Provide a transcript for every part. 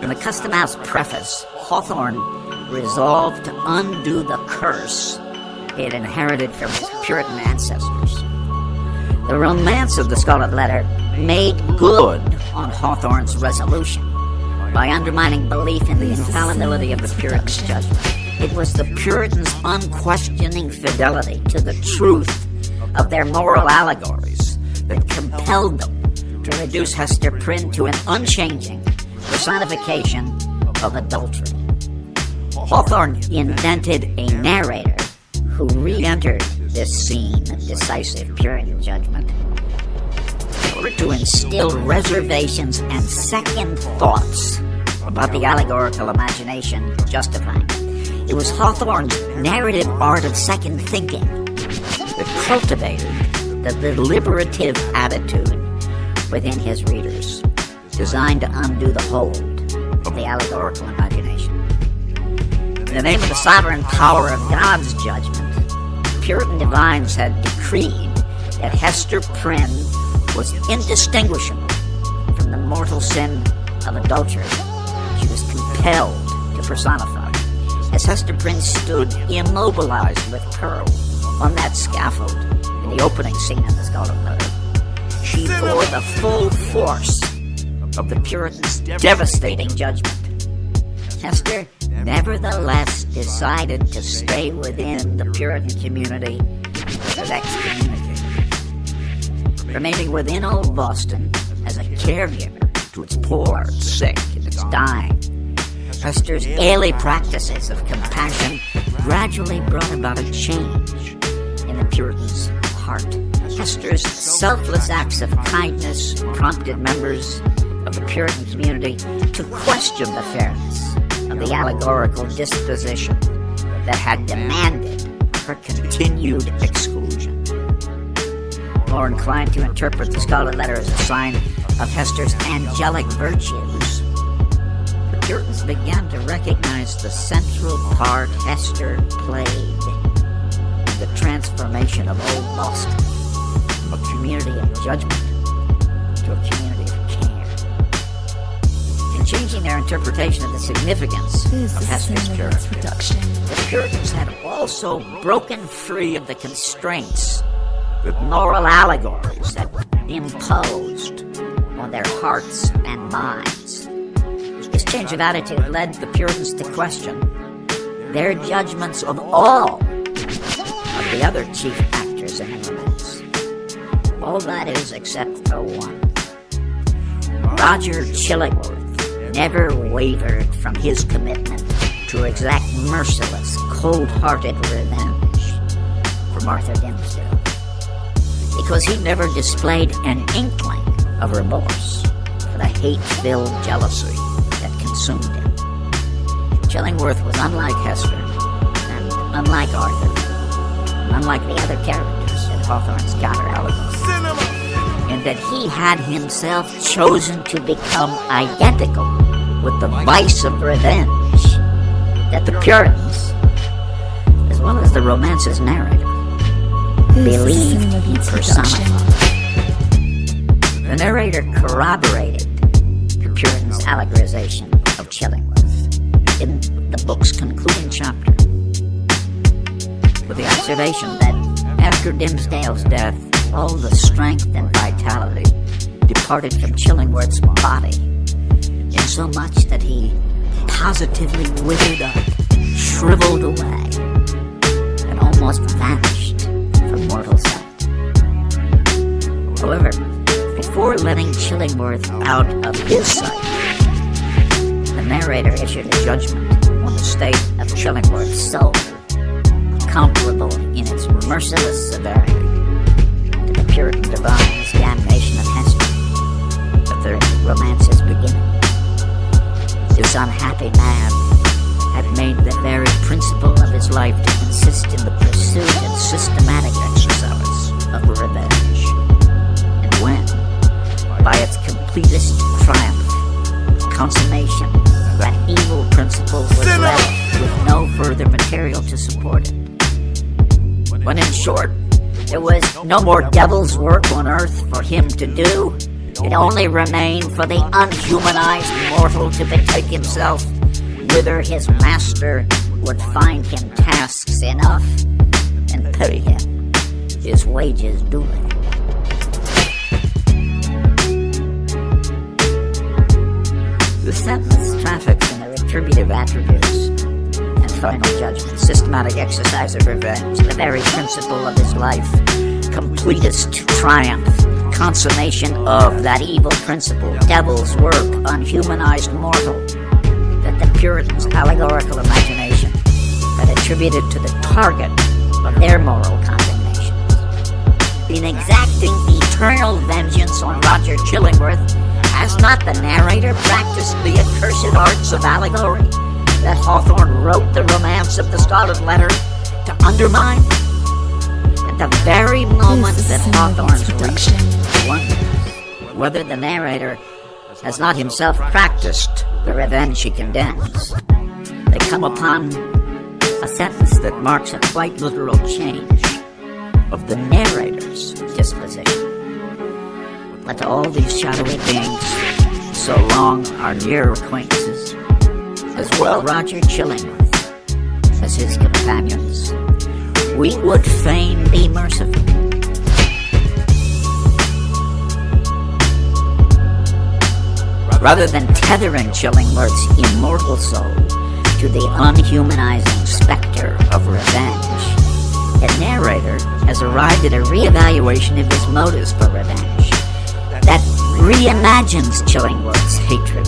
In the Custom House preface, Hawthorne resolved to undo the curse he had inherited from his Puritan ancestors. The romance of the Scarlet Letter made good on Hawthorne's resolution by undermining belief in the infallibility of the Puritan's judgment. It was the Puritans' unquestioning fidelity to the truth of their moral allegories that compelled them to reduce Hester Prynne to an unchanging personification of adultery. Hawthorne invented a narrator who re-entered this scene of decisive Puritan judgment in order to instill reservations and second thoughts about the allegorical imagination justifying it. It was Hawthorne's narrative art of second thinking that cultivated the deliberative attitude within his readers, designed to undo the hold of the allegorical imagination. In the name of the sovereign power of God's judgment, Puritan divines had decreed that Hester Prynne was indistinguishable from the mortal sin of adultery she was compelled to personify. As Hester Prynne stood immobilized with Pearl on that scaffold in the opening scene of the Scarlet Letter, she bore the full force of the Puritans' devastating judgment. Hester nevertheless decided to stay within the Puritan community and was excommunicated, remaining within Old Boston as a caregiver to its poor, sick, and its dying. Hester's daily practices of compassion gradually brought about a change in the Puritans' heart. Hester's selfless acts of kindness prompted members of the Puritan community to question the fairness of the allegorical disposition that had demanded her continued exclusion. More inclined to interpret the Scarlet Letter as a sign of Hester's angelic virtues, the Puritans began to recognize the central part Hester played in the transformation of Old Boston from a community of judgment to a community of care. In changing their interpretation of the significance of Hester's character, the Puritans had also broken free of the constraints that moral allegories had imposed on their hearts and minds. This change of attitude led the Puritans to question their judgments of all of the other chief actors in the romance. All that is except for one. Roger Chillingworth never wavered from his commitment to exact merciless, cold-hearted revenge from Arthur Dimmesdale, because he never displayed an inkling of remorse for the hate-filled jealousy that consumed him. Chillingworth was unlike Hester, and unlike Arthur, and unlike the other characters in Hawthorne's counter-allegory, in that he had himself chosen to become identical with the vice of revenge that the Puritans, as well as the romance's narrator, believed he personified. The narrator corroborated the Puritans' allegorization of Chillingworth in the book's concluding chapter, with the observation that after Dimmesdale's death, all the strength and vitality departed from Chillingworth's body, insomuch that he positively withered up, shriveled away, and almost vanished from mortal sight. However, before letting Chillingworth out of his sight, the narrator issued a judgment on the state of Chillingworth's soul, comparable in its merciless severity to the Puritan divine's damnation of Hester at the romance's beginning. This unhappy man had made the very principle of his life to consist in the pursuit and systematic exercise of revenge. And when, by its completest triumph, consummation, that evil principle was left with no further material to support it. When, in short, there was no more devil's work on earth for him to do, It only remained for the unhumanized mortal to betake himself, whither his master would find him tasks enough and pay him his wages duly. The sentence traffics in the retributive attributes and final judgment, systematic exercise of revenge, the very principle of his life, completest triumph, consummation of that evil principle, devil's work, unhumanized mortal, that the Puritans' allegorical imagination had attributed to the target of their moral condemnation. In exacting eternal vengeance on Roger Chillingworth, has not the narrator practiced the accursed arts of allegory that Hawthorne wrote the romance of the Scarlet Letter to undermine? At the very moment that Hawthorne's reader wonders whether the narrator has not himself practiced the revenge he condemns, they come upon a sentence that marks a quite literal change of the narrator's disposition. But to all these shadowy beings, so long our near acquaintances, as well Roger Chillingworth as his companions, we would fain be merciful. Rather than tethering Chillingworth's immortal soul to the unhumanizing specter of revenge, a narrator has arrived at a reevaluation of his motives for revenge that reimagines Chillingworth's hatred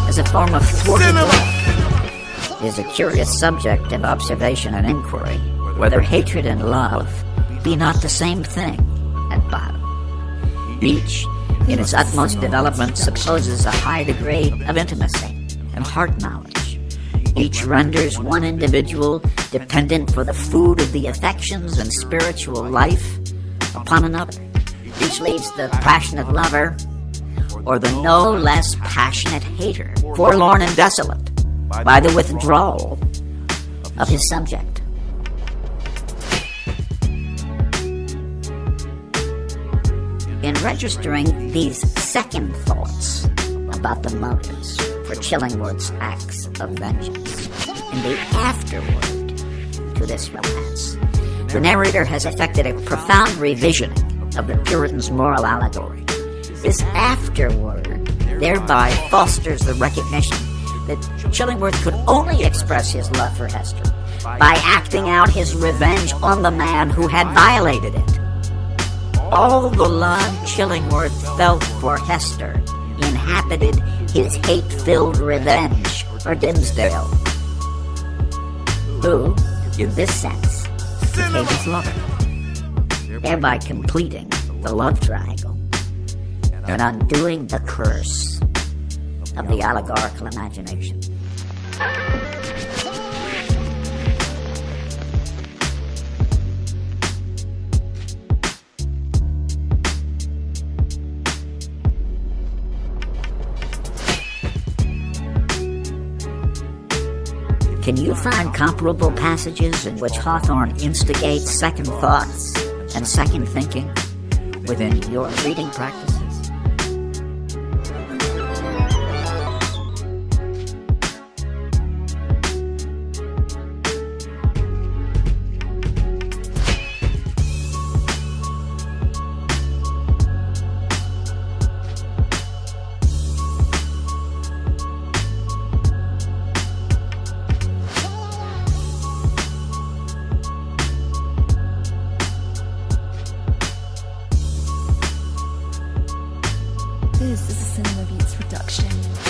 as a form of thwarted love. It is a curious subject of observation and inquiry, whether hatred and love be not the same thing at bottom. Each, in its utmost development, supposes a high degree of intimacy and heart knowledge. Each renders one individual dependent for the food of the affections and spiritual life upon another. Each leaves the passionate lover, or the no less passionate hater, forlorn and desolate by the withdrawal of his subject. In registering these second thoughts about the motives for Chillingworth's acts of vengeance, in the afterword to this romance, the narrator has effected a profound revisioning of the Puritans' moral allegory. This afterword thereby fosters the recognition that Chillingworth could only express his love for Hester by acting out his revenge on the man who had violated it. All the love Chillingworth felt for Hester inhabited his hate-filled revenge for Dimmesdale, who, in this sense, became his lover, thereby completing the love triangle and undoing the curse of the allegorical imagination. Can you find comparable passages in which Hawthorne instigates second thoughts and second thinking within your reading practices? This is a Cinema Beats production.